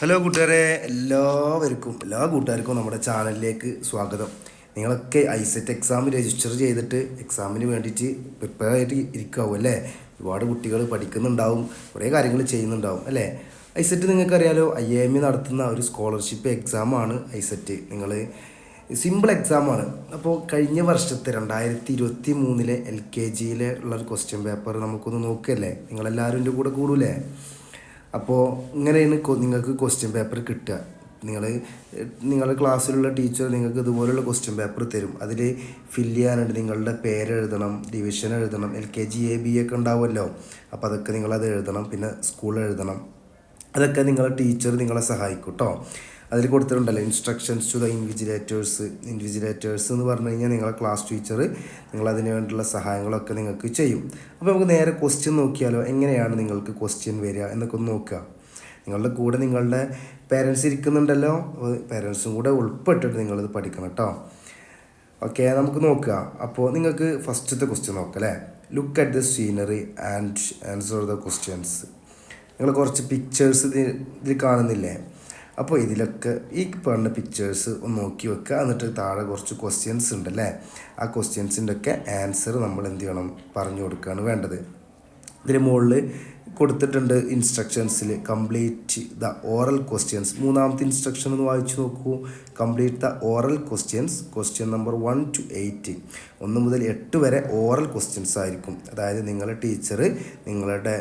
Hello കൂട്ടുകാരെ, എല്ലാ കൂട്ടുകാർക്കും നമ്മുടെ ചാനലിലേക്ക് സ്വാഗതം. നിങ്ങളൊക്കെ ഐസെറ്റ് എക്സാം രജിസ്റ്റർ ചെയ്തിട്ട് എക്സാമിന് വേണ്ടിയിട്ട് പ്രിപ്പയർ ആയിട്ട് ഇരിക്കാവും അല്ലേ? ഒരുപാട് കുട്ടികൾ പഠിക്കുന്നുണ്ടാവും, കുറേ കാര്യങ്ങൾ ചെയ്യുന്നുണ്ടാവും അല്ലേ? ഐസെറ്റ് നിങ്ങൾക്കറിയാലോ, IIM നടത്തുന്ന ഒരു സ്കോളർഷിപ്പ് എക്സാമാണ് ഐസെറ്റ്. നിങ്ങൾ സിമ്പിൾ എക്സാമാണ്. അപ്പോൾ കഴിഞ്ഞ വർഷത്തെ 2023 LKGയിലെ ഉള്ളൊരു ക്വസ്റ്റ്യൻ പേപ്പർ നമുക്കൊന്ന് നോക്കുകയല്ലേ? നിങ്ങളെല്ലാവരും എൻ്റെ കൂടെ കൂടൂലേ? അപ്പോൾ ഇങ്ങനെയാണ് നിങ്ങൾക്ക് ക്വസ്റ്റ്യൻ പേപ്പർ കിട്ടുക. നിങ്ങളുടെ ക്ലാസ്സിലുള്ള ടീച്ചർ നിങ്ങൾക്ക് ഇതുപോലുള്ള ക്വസ്റ്റ്യൻ പേപ്പർ തരും. അതിൽ ഫില്ല് ചെയ്യാനുണ്ട്, നിങ്ങളുടെ പേരെഴുതണം, ഡിവിഷൻ എഴുതണം, LKG A B ഒക്കെ ഉണ്ടാവുമല്ലോ. അപ്പോൾ അതൊക്കെ നിങ്ങളത് എഴുതണം. പിന്നെ സ്കൂൾ എഴുതണം. അതൊക്കെ നിങ്ങളെ ടീച്ചർ നിങ്ങളെ സഹായിക്കും കേട്ടോ. അതിൽ കൊടുത്തിട്ടുണ്ടല്ലോ ഇൻസ്ട്രക്ഷൻസ് ടു ദ ഇൻവിജിലേറ്റേഴ്സ് എന്ന് പറഞ്ഞു കഴിഞ്ഞാൽ നിങ്ങളെ ക്ലാസ് ടീച്ചർ നിങ്ങളതിന് വേണ്ടിയുള്ള സഹായങ്ങളൊക്കെ നിങ്ങൾക്ക് ചെയ്യും. അപ്പോൾ നമുക്ക് നേരെ ക്വസ്റ്റ്യൻ നോക്കിയാലോ, എങ്ങനെയാണ് നിങ്ങൾക്ക് ക്വസ്റ്റ്യൻ വരിക എന്നൊക്കെ ഒന്ന് നോക്കുക. നിങ്ങളുടെ കൂടെ നിങ്ങളുടെ പേരൻസ് ഇരിക്കുന്നുണ്ടല്ലോ, പേരൻസും കൂടെ ഉൾപ്പെട്ടിട്ട് നിങ്ങളിത് പഠിക്കണം കേട്ടോ. ഓക്കെ, നമുക്ക് നോക്കുക. അപ്പോൾ നിങ്ങൾക്ക് ഫസ്റ്റത്തെ ക്വസ്റ്റ്യൻ നോക്കാം അല്ലേ. Look at the scenery and answer the questions. നിങ്ങൾ കുറച്ച് പിക്ചേഴ്സ് ഇതിൽ കാണുന്നില്ലേ? അപ്പോൾ ഇതിലൊക്കെ ഈ പറഞ്ഞ പിക്ചേഴ്സ് ഒന്ന് നോക്കി വെക്കുക. എന്നിട്ട് താഴെ കുറച്ച് ക്വസ്റ്റ്യൻസ് ഉണ്ടല്ലേ, ആ ക്വസ്റ്റ്യൻസിൻ്റെ ഒക്കെ ആൻസർ നമ്മൾ എന്ത് ചെയ്യണം, പറഞ്ഞു കൊടുക്കുകയാണ് വേണ്ടത്. ഇതിന് മുകളിൽ കൊടുത്തിട്ടുണ്ട് ഇൻസ്ട്രക്ഷൻസിൽ കംപ്ലീറ്റ് ദ ഓറൽ ക്വസ്റ്റ്യൻസ്. മൂന്നാമത്തെ ഇൻസ്ട്രക്ഷൻ ഒന്ന് വായിച്ചു നോക്കൂ. Complete the oral questions, question number 1 to 8, 1 മുതൽ 8 വരെ ഓറൽ ക്വസ്റ്റ്യൻസ് ആയിരിക്കും. അതായത് നിങ്ങളുടെ ടീച്ചർ നിങ്ങളുടെ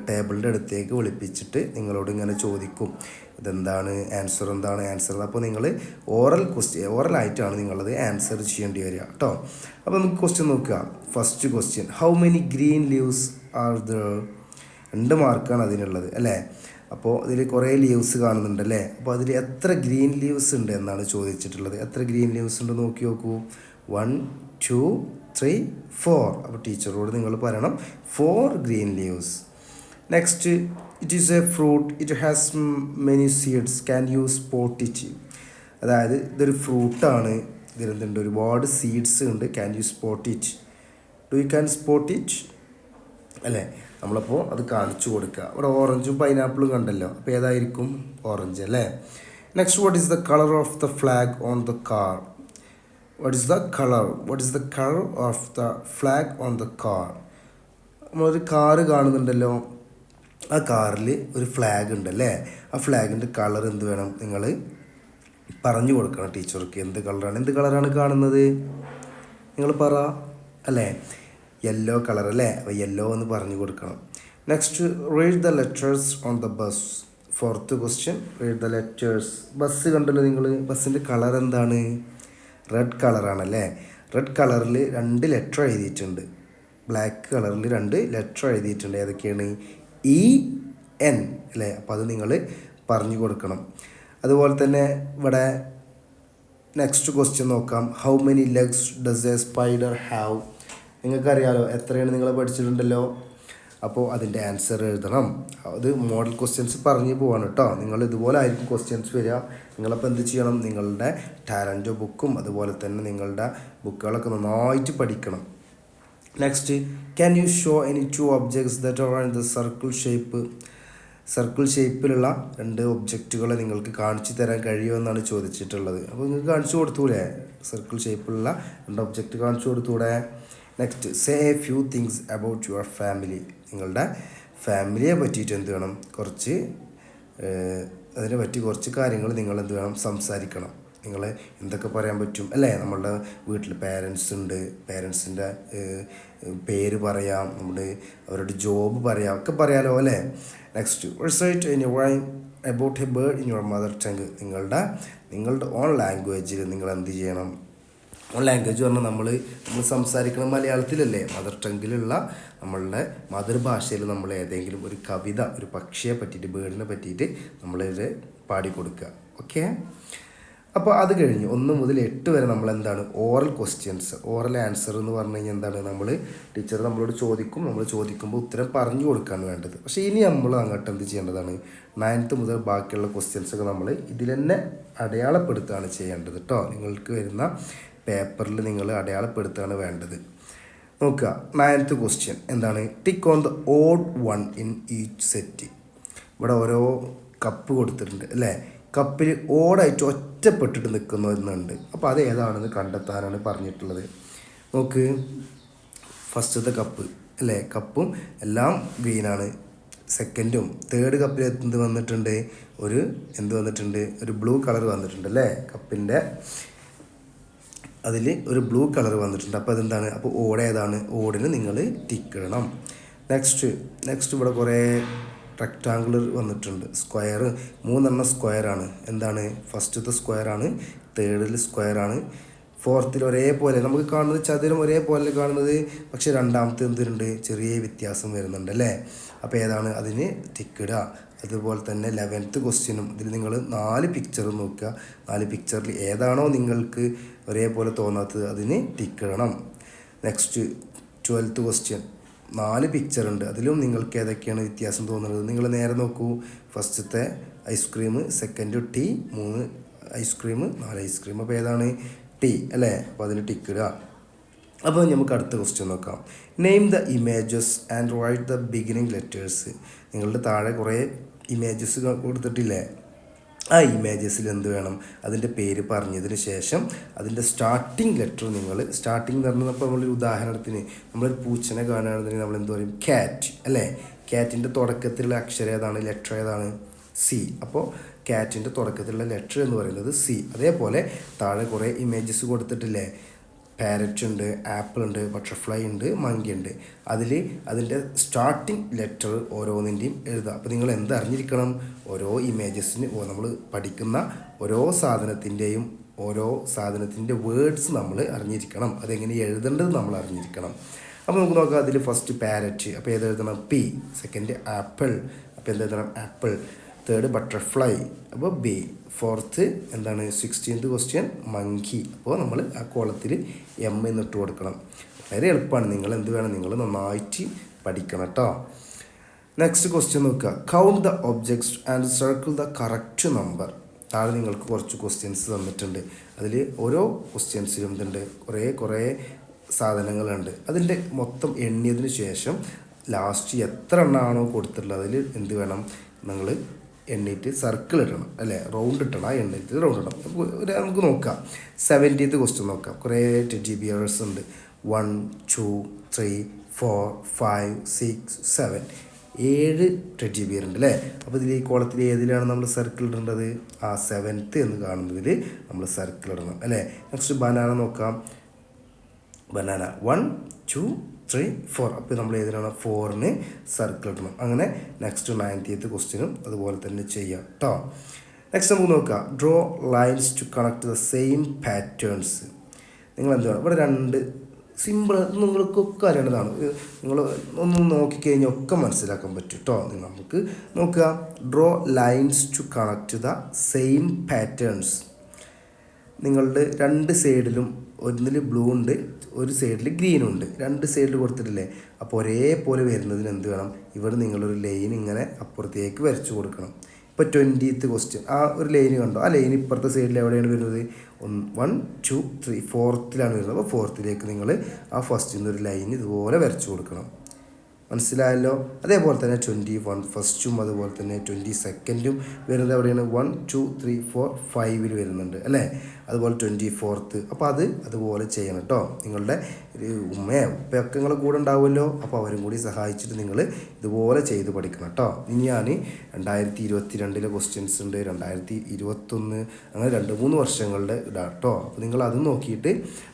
ടേബിളിൻ്റെ അടുത്തേക്ക് വിളിപ്പിച്ചിട്ട് നിങ്ങളോട് ഇങ്ങനെ ചോദിക്കും, ഇതെന്താണ് ആൻസർ, എന്താണ് ആൻസർ. അപ്പോൾ നിങ്ങൾ ഓറലായിട്ടാണ് നിങ്ങളത് ആൻസർ ചെയ്യേണ്ടി വരിക കേട്ടോ. അപ്പോൾ നമുക്ക് ക്വസ്റ്റ്യൻ നോക്കുക. First question, how many green leaves are there? 2 മാർക്കാണ് അതിനുള്ളത് അല്ലേ. അപ്പോൾ ഇതിൽ കുറേ ലീവ്സ് കാണുന്നുണ്ടല്ലേ. അപ്പോൾ അതിൽ എത്ര ഗ്രീൻ ലീവ്സ് ഉണ്ട് എന്നാണ് ചോദിച്ചിട്ടുള്ളത്. എത്ര ഗ്രീൻ ലീവ്സ് ഉണ്ട് നോക്കി നോക്കൂ. 1 2 3 4. അപ്പോൾ ടീച്ചറോട് നിങ്ങൾ പറയണം 4 green leaves. Next, it is A fruit, it has many seeds, can you spot it? അതായത് ഇതൊരു ഫ്രൂട്ടാണ്, ഇതിലെന്തുണ്ട്, ഒരുപാട് സീഡ്സ് ഉണ്ട്. Can you spot it? Do you can spot it അല്ലേ? നമ്മളപ്പോൾ അത് കാണിച്ചു കൊടുക്കുക. ഇവിടെ ഓറഞ്ചും പൈനാപ്പിളും കണ്ടല്ലോ, അപ്പോൾ ഏതായിരിക്കും? ഓറഞ്ച് അല്ലേ. Next, what is the colour of the flag on the car? What is the colour of the flag on the car? നമ്മളൊരു കാറ് കാണുന്നുണ്ടല്ലോ, ആ കാറിൽ ഒരു ഫ്ലാഗ് ഉണ്ടല്ലേ. ആ ഫ്ലാഗിൻ്റെ കളർ എന്ത് വേണം, നിങ്ങൾ പറഞ്ഞു കൊടുക്കണം ടീച്ചർക്ക്. എന്ത് കളറാണ് കാണുന്നത്, നിങ്ങൾ പറ അല്ലേ. യെല്ലോ കളർ അല്ലേ. അപ്പോൾ യെല്ലോ എന്ന് പറഞ്ഞു കൊടുക്കണം. Next, read the letters on the bus. 4th question, read the letters. Bus കണ്ടല്ലോ നിങ്ങൾ, ബസ്സിൻ്റെ കളർ എന്താണ്? റെഡ് കളറാണല്ലേ. റെഡ് കളറിൽ 2 ലെറ്റർ എഴുതിയിട്ടുണ്ട്, ബ്ലാക്ക് കളറിൽ 2 ലെറ്റർ എഴുതിയിട്ടുണ്ട്. ഏതൊക്കെയാണ്? EN അല്ലേ. അപ്പോൾ അത് നിങ്ങൾ പറഞ്ഞു കൊടുക്കണം. അതുപോലെ തന്നെ ഇവിടെ നെക്സ്റ്റ് ക്വസ്റ്റ്യൻ നോക്കാം. How many legs does A spider have? നിങ്ങൾക്കറിയാലോ, എത്രയാണ് നിങ്ങൾ പഠിച്ചിട്ടുണ്ടല്ലോ. അപ്പോൾ അതിൻ്റെ ആൻസർ എഴുതണം. അത് മോഡൽ ക്വസ്റ്റ്യൻസ് പറഞ്ഞു പോവാണ് കേട്ടോ. നിങ്ങൾ ഇതുപോലെ ആയിരിക്കും ക്വസ്റ്റ്യൻസ് വരിക. നിങ്ങളപ്പോൾ എന്ത് ചെയ്യണം, നിങ്ങളുടെ ടാലൻറ്റ് ബുക്കും അതുപോലെ തന്നെ നിങ്ങളുടെ ബുക്കുകളൊക്കെ നന്നായിട്ട് പഠിക്കണം. Next, can you show any 2 objects that are in the circle shape? Circle ഷേപ്പിലുള്ള 2 ഒബ്ജക്റ്റുകളെ നിങ്ങൾക്ക് കാണിച്ചു തരാൻ കഴിയുമെന്നാണ് ചോദിച്ചിട്ടുള്ളത്. അപ്പോൾ നിങ്ങൾക്ക് കാണിച്ചു കൊടുത്തൂടെ? സർക്കിൾ ഷേപ്പിലുള്ള 2 ഒബ്ജക്റ്റ് കാണിച്ചു കൊടുത്തൂടെ? Next, say a few things about your family. നിങ്ങളുടെ ഫാമിലിയെ പറ്റിയിട്ട് എന്ത് വേണം, അതിനെ പറ്റി കുറച്ച് കാര്യങ്ങൾ നിങ്ങൾ എന്ത് വേണം, സംസാരിക്കണം. നിങ്ങൾ എന്തൊക്കെ പറയാൻ പറ്റും അല്ലേ. നമ്മളുടെ വീട്ടിൽ പേരൻസ് ഉണ്ട്, പേരൻസിൻ്റെ പേര് പറയാം, അവരുടെ ജോബ് പറയാം, ഒക്കെ പറയാലോ അല്ലേ. Next, recite in your about A bird in your mother tongue. നിങ്ങളുടെ ഓൺ ലാംഗ്വേജിൽ നിങ്ങൾ എന്ത് ചെയ്യണം. ഓൺ ലാംഗ്വേജ് പറഞ്ഞാൽ നമ്മൾ സംസാരിക്കണം മലയാളത്തിലല്ലേ. മദർ ടങ്ങിലുള്ള നമ്മളുടെ മാതൃഭാഷയിൽ നമ്മൾ ഏതെങ്കിലും ഒരു കവിത, ഒരു പക്ഷിയെ പറ്റിയിട്ട്, ബേർഡിനെ പറ്റിയിട്ട് നമ്മളിത് പാടിക്കൊടുക്കുക. ഓക്കെ, അപ്പോൾ അത് കഴിഞ്ഞ് 1 മുതൽ 8 വരെ നമ്മൾ എന്താണ്, ഓറൽ ക്വസ്റ്റ്യൻസ്, ഓറൽ ആൻസർ എന്ന് പറഞ്ഞു കഴിഞ്ഞാൽ എന്താണ്, ടീച്ചർ നമ്മളോട് ചോദിക്കും, നമ്മൾ ചോദിക്കുമ്പോൾ ഉത്തരം പറഞ്ഞു കൊടുക്കുകയാണ് വേണ്ടത്. പക്ഷേ ഇനി നമ്മൾ അങ്ങോട്ട് എന്ത് ചെയ്യേണ്ടതാണ്, 9th മുതൽ ബാക്കിയുള്ള ക്വസ്റ്റ്യൻസൊക്കെ നമ്മൾ ഇതിൽ തന്നെ അടയാളപ്പെടുത്തുകയാണ് ചെയ്യേണ്ടത് കേട്ടോ. നിങ്ങൾക്ക് വരുന്ന പേപ്പറിൽ നിങ്ങൾ അടയാളപ്പെടുത്തുകയാണ് വേണ്ടത്. നോക്കുക, 9th ക്വസ്റ്റ്യൻ എന്താണ്, tick on the odd 1 in each set. ഇവിടെ ഓരോ കപ്പ് കൊടുത്തിട്ടുണ്ട് അല്ലേ. കപ്പിൽ ഓടായിട്ട് ഒറ്റപ്പെട്ടിട്ട് നിൽക്കുന്ന ഒന്നുണ്ട്. അപ്പോൾ അത് ഏതാണെന്ന് കണ്ടെത്താനാണ് പറഞ്ഞിട്ടുള്ളത്. നോക്ക്, ഫസ്റ്റത്തെ കപ്പ് അല്ലേ, കപ്പും എല്ലാം ഗ്രീനാണ്. സെക്കൻഡും തേർഡ് കപ്പിൽ എന്ത് വന്നിട്ടുണ്ട്, എന്ത് വന്നിട്ടുണ്ട്, ഒരു ബ്ലൂ കളർ വന്നിട്ടുണ്ട് അല്ലേ. കപ്പിൻ്റെ അതിൽ ഒരു ബ്ലൂ കളർ വന്നിട്ടുണ്ട്. അപ്പോൾ അതെന്താണ്, അപ്പോൾ ഓട് ഏതാണ്, ഓടിന് നിങ്ങൾ ടിക്ക് ഇടണം. നെക്സ്റ്റ് ഇവിടെ കുറേ റെക്റ്റാങ്കുലർ വന്നിട്ടുണ്ട്, സ്ക്വയർ 3 സ്ക്വയറാണ്. എന്താണ്, ഫസ്റ്റത്തെ സ്ക്വയറാണ്, തേർഡിൽ സ്ക്വയറാണ്, ഫോർത്തിൽ ഒരേപോലെ നമുക്ക് കാണുന്നത് ചതുരം ഒരേപോലെ കാണുന്നത്. പക്ഷേ രണ്ടാമത്തെ എന്തുണ്ട്, ചെറിയ വ്യത്യാസം വരുന്നുണ്ട് അല്ലേ. അപ്പോൾ ഏതാണ്, അതിന് ടിക്ക് ഇടുക. അതുപോലെ തന്നെ 11th ക്വസ്റ്റ്യനും ഇതിൽ നിങ്ങൾ 4 പിക്ചർ നോക്കുക. 4 പിക്ചറിൽ ഏതാണോ നിങ്ങൾക്ക് ഒരേപോലെ തോന്നാത്തത് അതിന് ടിക്ക് ഇടണം. നെക്സ്റ്റ് 12th ക്വസ്റ്റ്യൻ 4 പിക്ചർ ഉണ്ട്, അതിലും നിങ്ങൾക്ക് ഏതൊക്കെയാണ് വ്യത്യാസം തോന്നുന്നത് നിങ്ങൾ നേരെ നോക്കൂ. ഫസ്റ്റത്തെ ice cream, second tea, 3 ice cream, 4 ice cream. അപ്പോൾ ഏതാണ്, ടീ അല്ലേ. അപ്പോൾ അതിന് ടിക്ക് ഇടുക. അപ്പോൾ നമുക്ക് അടുത്ത ക്വസ്റ്റ്യൻ നോക്കാം. Name the images and write the beginning letters. നിങ്ങളുടെ താഴെ കുറേ ഇമേജസ് കൊടുത്തിട്ടില്ലേ, ആ ഇമേജസിൽ എന്ത് വേണം, അതിൻ്റെ പേര് പറഞ്ഞതിന് ശേഷം അതിൻ്റെ സ്റ്റാർട്ടിങ് ലെറ്റർ സ്റ്റാർട്ടിങ് എന്ന് പറഞ്ഞപ്പോൾ നമ്മളൊരു ഉദാഹരണത്തിന് നമ്മളൊരു പൂച്ചനെ കാണുകയാണെന്നുണ്ടെങ്കിൽ നമ്മൾ എന്ത് പറയും, ക്യാറ്റ് അല്ലേ. ക്യാറ്റിൻ്റെ തുടക്കത്തിലുള്ള അക്ഷരം ഏതാണ്, ലെറ്റർ ഏതാണ്, സി. അപ്പോൾ ക്യാറ്റിൻ്റെ തുടക്കത്തിലുള്ള ലെറ്റർ എന്ന് പറയുന്നത് സി. അതേപോലെ താഴെ കുറേ ഇമേജസ് കൊടുത്തിട്ടില്ലേ, പാരറ്റ് ഉണ്ട്, ആപ്പിൾ ഉണ്ട്, ബട്ടർഫ്ലൈ ഉണ്ട്, മങ്കി ഉണ്ട്. അതിൻ്റെ സ്റ്റാർട്ടിങ് ലെറ്റർ ഓരോന്നിൻ്റെയും എഴുതുക. അപ്പോൾ നിങ്ങൾ എന്ത് അറിഞ്ഞിരിക്കണം, ഓരോ ഇമേജസിന് നമ്മൾ പഠിക്കുന്ന ഓരോ സാധനത്തിൻ്റെ വേർഡ്സ് നമ്മൾ അറിഞ്ഞിരിക്കണം. അതെങ്ങനെ എഴുതേണ്ടത് നമ്മൾ അറിഞ്ഞിരിക്കണം. അപ്പോൾ നമുക്ക് നോക്കാം. അതിൽ ഫസ്റ്റ് പാരറ്റ്, അപ്പോൾ ഏതെഴുതണം, പി. സെക്കൻഡ് ആപ്പിൾ, അപ്പോൾ എന്തെഴുതണം, ആപ്പിൾ. തേർഡ് ബട്ടർഫ്ലൈ, അപ്പോൾ ബി. ഫോർത്ത് എന്താണ്, 16th ക്വസ്റ്റ്യൻ മങ്കി. അപ്പോൾ നമ്മൾ ആ കോളത്തിൽ എം എന്നിട്ട് കൊടുക്കണം. വളരെ എളുപ്പമാണ്. നിങ്ങൾ എന്ത് വേണം, നിങ്ങൾ നന്നായിട്ട് പഠിക്കണം കേട്ടോ. നെക്സ്റ്റ് ക്വസ്റ്റ്യൻ നോക്കുക. Count the objects and circle the correct number. താഴെ നിങ്ങൾക്ക് കുറച്ച് ക്വസ്റ്റ്യൻസ് തന്നിട്ടുണ്ട്. അതിൽ ഓരോ ക്വസ്റ്റ്യൻസിലും ഇതുണ്ട്, കുറേ സാധനങ്ങളുണ്ട്. അതിൻ്റെ മൊത്തം എണ്ണിയതിന് ശേഷം ലാസ്റ്റ് എത്ര എണ്ണമാണോ കൊടുത്തിട്ടുള്ളത് അതിൽ എന്ത് വേണം, നിങ്ങൾ എണ്ണീറ്റ് സർക്കിൾ ഇടണം അല്ലേ, റൗണ്ട് ഇട്ടണം. ആ എണ്ണീറ്റ് റൗണ്ട് ഇടണം. നമുക്ക് നോക്കാം. 70th ക്വസ്റ്റ്യൻ നോക്കാം. കുറേ ടെഡ്ഡി ബിയർസ് ഉണ്ട്. 1 2 3 4 5 6 7 7 ടെഡ്ഡി ബിയർ ഉണ്ട് അല്ലേ. അപ്പോൾ ഇതിൽ ഈ കോളത്തിൽ ഏതിലാണ് നമ്മൾ സർക്കിൾ ഇടേണ്ടത്, ആ 7th എന്ന് കാണുന്നതിൽ നമ്മൾ സർക്കിൾ ഇടണം അല്ലേ. നെക്സ്റ്റ് ബനാന നോക്കാം. ബനാന 1 2 3 4. അപ്പോൾ നമ്മൾ ഏതിനാണ്, 4ന് സർക്കിൾ ഇടണം. അങ്ങനെ നെക്സ്റ്റ് 90th ക്വസ്റ്റ്യനും അതുപോലെ തന്നെ ചെയ്യാം കേട്ടോ. നെക്സ്റ്റ് നമുക്ക് നോക്കാം. Draw lines to connect the same patterns. നിങ്ങൾ എന്താണ്, ഇവിടെ 2 സിമ്പിൾ നിങ്ങൾക്കൊക്കെ അറിയേണ്ടതാണ്. നിങ്ങൾ ഒന്ന് നോക്കിക്കഴിഞ്ഞാൽ ഒക്കെ മനസ്സിലാക്കാൻ പറ്റും കേട്ടോ. നമുക്ക് നോക്കുക. Draw lines to connect the same patterns. നിങ്ങളുടെ 2 സൈഡിലും ഒന്നിൽ ബ്ലൂ ഉണ്ട്, ഒരു സൈഡിൽ ഗ്രീനും ഉണ്ട്. 2 സൈഡിൽ കൊടുത്തിട്ടില്ലേ. അപ്പോൾ ഒരേപോലെ വരുന്നതിന് എന്ത് വേണം, ഇവിടെ നിങ്ങളൊരു ലൈൻ ഇങ്ങനെ അപ്പുറത്തേക്ക് വരച്ചു കൊടുക്കണം. ഇപ്പോൾ 20th ക്വസ്റ്റ്യൻ ആ ഒരു ലൈൻ കണ്ടോ, ആ ലൈൻ ഇപ്പുറത്തെ സൈഡിൽ എവിടെയാണ് വരുന്നത്, 1 2 3 4ത്തിലാണ് വരുന്നത്. അപ്പോൾ 4ത്തിലേക്ക് നിങ്ങൾ ആ ഫസ്റ്റിൽ നിന്ന് ഒരു ലൈൻ ഇതുപോലെ വരച്ചു കൊടുക്കണം. മനസ്സിലായല്ലോ. അതേപോലെ തന്നെ 21 ഫസ്റ്റും അതുപോലെ തന്നെ 22nd വരുന്നത് എവിടെയാണ്, 1 2 3 4 5 വരുന്നുണ്ട് അല്ലേ. അതുപോലെ 24th. അപ്പോൾ അതുപോലെ ചെയ്യണം കേട്ടോ. നിങ്ങളുടെ ഉപ്പയൊക്കെ നിങ്ങളുടെ കൂടെ ഉണ്ടാവുമല്ലോ. അപ്പോൾ അവരും കൂടി സഹായിച്ചിട്ട് നിങ്ങൾ ഇതുപോലെ ചെയ്ത് പഠിക്കണം കേട്ടോ. ഇനി ഞാൻ 2022 ക്വസ്റ്റ്യൻസ് ഉണ്ട്, 2021 അങ്ങനെ 2-3 വർഷങ്ങളുടെ ഇടാം കേട്ടോ. അപ്പോൾ നിങ്ങൾ അത് നോക്കിയിട്ട്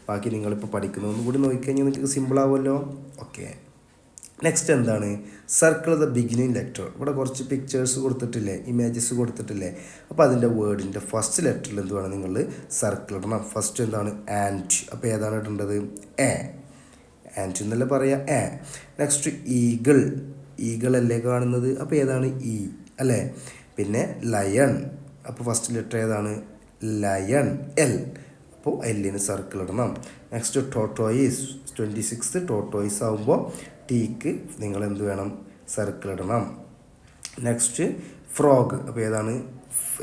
ബാക്കി നിങ്ങളിപ്പോൾ പഠിക്കുന്നതൊന്നും കൂടി നോക്കിക്കഴിഞ്ഞാൽ നിങ്ങൾക്ക് സിമ്പിളാവുമല്ലോ. ഓക്കെ. നെക്സ്റ്റ് എന്താണ്, സർക്കിൾ ദ ബിഗിനിങ് ലെറ്റർ. ഇവിടെ കുറച്ച് പിക്ചേഴ്സ് കൊടുത്തിട്ടില്ലേ, ഇമേജസ് കൊടുത്തിട്ടില്ലേ. അപ്പോൾ അതിൻ്റെ വേർഡിൻ്റെ ഫസ്റ്റ് ലെറ്ററിൽ എന്ത് വേണം, നിങ്ങൾ സർക്കിൾ ഇടണം. ഫസ്റ്റ് എന്താണ്, ആൻഡ്. അപ്പോൾ ഏതാണ് ഇടേണ്ടത്, എ. ആൻഡ് എന്നല്ലേ പറയാം, എ. നെക്സ്റ്റ് ഈഗിൾ അല്ലേ കാണുന്നത്. അപ്പോൾ ഏതാണ്, ഇ അല്ലേ. പിന്നെ ലയൺ. അപ്പോൾ ഫസ്റ്റ് ലെറ്റർ ഏതാണ്, ലയൺ, എൽ. അപ്പോൾ എല്ലിന് സർക്കിൾ ഇടണം. Next tortoise. 26th ടോട്ടോയിസ് ആകുമ്പോൾ ടീക്ക് നിങ്ങൾ എന്ത് വേണം, സർക്കിൾ ഇടണം. Next frog. അപ്പോൾ ഏതാണ്,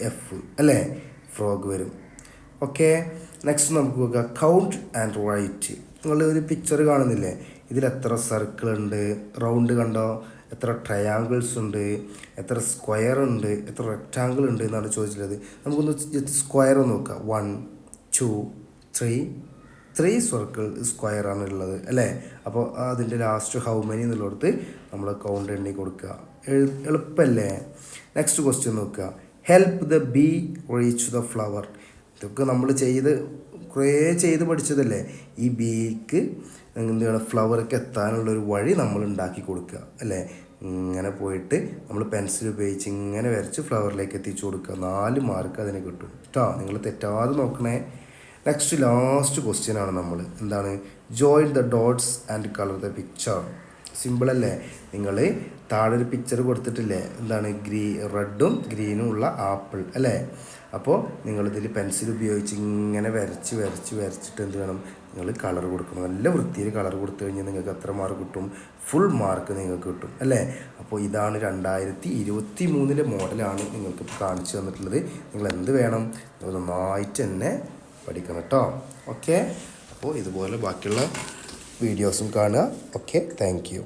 എഫ് അല്ലേ, ഫ്രോഗ് വരും. ഓക്കെ. നെക്സ്റ്റ് നമുക്ക് നോക്കുക. Count and write. നിങ്ങൾ ഒരു പിക്ചർ കാണുന്നില്ലേ, ഇതിൽ എത്ര സർക്കിൾ ഉണ്ട്, റൗണ്ട് കണ്ടോ, എത്ര ട്രയാങ്കിൾസ് ഉണ്ട്, എത്ര സ്ക്വയർ ഉണ്ട്, എത്ര റെക്റ്റാങ്കിൾ ഉണ്ട് എന്നാണ് ചോദിച്ചിട്ടുള്ളത്. നമുക്കൊന്ന് സ്ക്വയർ നോക്കാം. 1 2 3 സർക്കിൾ സ്ക്വയറാണ് ഉള്ളത് അല്ലേ. അപ്പോൾ അതിൻ്റെ ലാസ്റ്റ് ഹൗ മെനി എന്നുള്ളിടത്ത് നമ്മൾ കൗണ്ട് എണ്ണി കൊടുക്കുക. എളുപ്പമല്ലേ. നെക്സ്റ്റ് ക്വസ്റ്റ്യൻ നോക്കുക. Help the bee reach the flower. ഇതൊക്കെ നമ്മൾ കുറേ ചെയ്ത് പഠിച്ചതല്ലേ. ഈ ബീക്ക് എന്താണ് ഫ്ലവർക്ക് എത്താനുള്ളൊരു വഴി നമ്മൾ ഉണ്ടാക്കി കൊടുക്കുക അല്ലേ. ഇങ്ങനെ പോയിട്ട് നമ്മൾ പെൻസിൽ ഉപയോഗിച്ച് ഇങ്ങനെ വരച്ച് ഫ്ലവറിലേക്ക് എത്തിച്ചു കൊടുക്കുക. 4 മാർക്ക് അതിന് കിട്ടും കേട്ടോ. നിങ്ങൾ തെറ്റാതെ നോക്കണേ. നെക്സ്റ്റ് ലാസ്റ്റ് ക്വസ്റ്റ്യൻ ആണ് നമ്മൾ എന്താണ് join the dots and colour the picture. സിമ്പിളല്ലേ. നിങ്ങൾ താഴെ ഒരു പിക്ചർ കൊടുത്തിട്ടില്ലേ, എന്താണ് റെഡും ഗ്രീനും ഉള്ള ആപ്പിൾ അല്ലേ. അപ്പോൾ നിങ്ങളിതിൽ പെൻസിൽ ഉപയോഗിച്ച് ഇങ്ങനെ വരച്ചിട്ട് എന്ത് വേണം, നിങ്ങൾ കളർ കൊടുക്കണം. നല്ല വൃത്തിയിൽ കളർ കൊടുത്തു കഴിഞ്ഞാൽ നിങ്ങൾക്ക് എത്ര മാർക്ക് കിട്ടും? ഫുൾ മാർക്ക് നിങ്ങൾക്ക് കിട്ടും അല്ലേ. അപ്പോൾ ഇതാണ് 2023 മോഡലാണ് നിങ്ങൾക്ക് കാണിച്ചു തന്നിട്ടുള്ളത്. നിങ്ങൾ എന്ത് വേണം, നിങ്ങൾ നന്നായിട്ട് തന്നെ പഠിക്കണം കേട്ടോ. ഓക്കെ. അപ്പോൾ ഇതുപോലെ ബാക്കിയുള്ള വീഡിയോസും കാണുക. Okay, thank you.